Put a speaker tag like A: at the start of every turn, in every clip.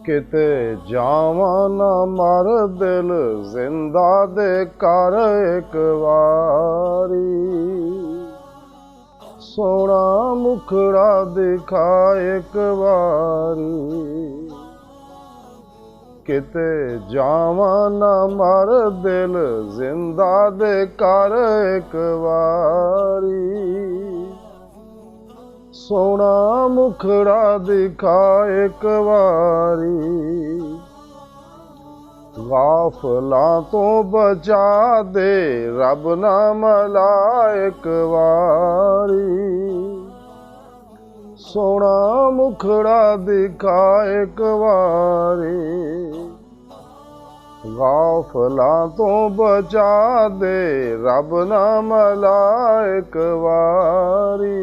A: किते जावां ना मर दिल जिंदा दे कर एक वारी, सोना मुखड़ा दिखा एक वारी। किते जावां ना मर दिल जिंदा दे कर एक वारी, सोना मुखड़ा दिखा एक वारी। गाफलां तो बचा दे रब ना मला एक वारी, सोना मुखड़ा दिखा एक वारी। गाफलां तो बचा दे रब ना मला एक वारी,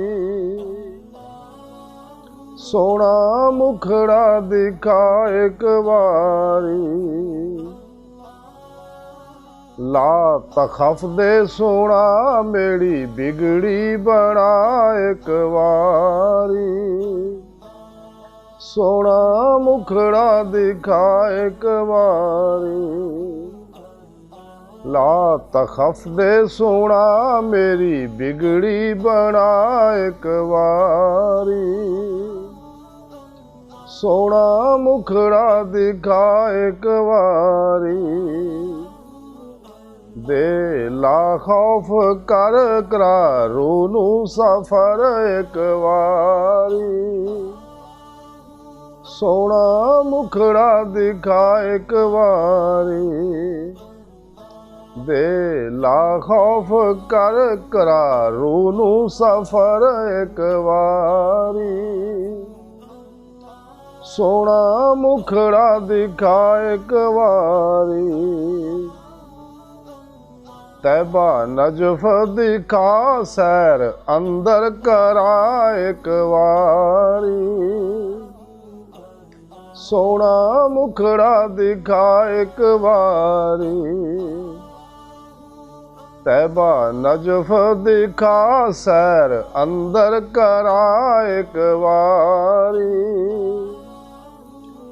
A: सोना मुखड़ा दिखा एक वारी। ला तखफ दे सोना मेरी बिगड़ी बना एक वारी, सोना मुखड़ा दिखा एक वारी। ला तखफ दे सोना मेरी बिगड़ी बना एक वारी, सोना मुखड़ा दिखा एक वारी। दे ला खौफ कर करारू नू सफर एक वारी, सोना मुखड़ा दिखा एक वारी। दे ला खौफ कर करारू नू सफर एक वारी, सोना मुखड़ा दिखा एक वारी। तैबा नजफ दिखा सैर अंदर करा एक वारी, सोना मुखड़ा दिखा एक वारी। तैबा नजफ दिखा सैर अंदर करा एक वारी,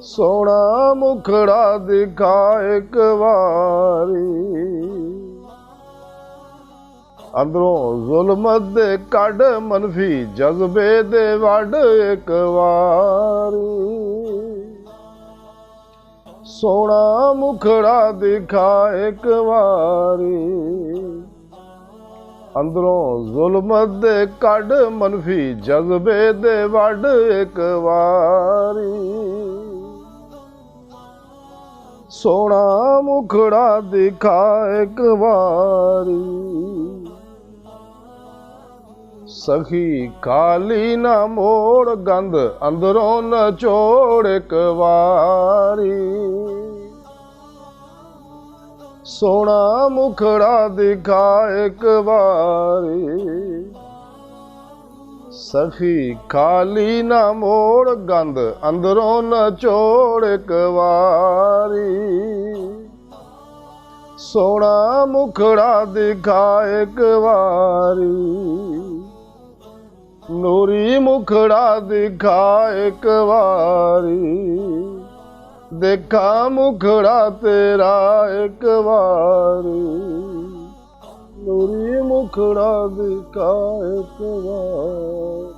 A: सोना मुखड़ा दिखा एक वारी। अंदरों जुल्मत दे कड़ मनफी जज्बे दे वड एक वारी, सोना मुखड़ा दिखा एक वारी। अंदरों जुल्मत दे कड़ मनफी जज्बे दे वड एक वारी, सोना मुखड़ा दिखा एक वारी। सखी खाली ना मोड़ गंद अंदरों न चोड़ एक वारी, सोना मुखड़ा दिखा एक वारी। सखी खाली ना मोड़ गंद अंदरों न चोड़ एक वारी, सोना मुखड़ा दिखा एक वारी। नूरी मुखड़ा दिखा एक वारी, देखा मुखड़ा तेरा एक वारी। नूरी मुखड़ा दिखा एक वारी।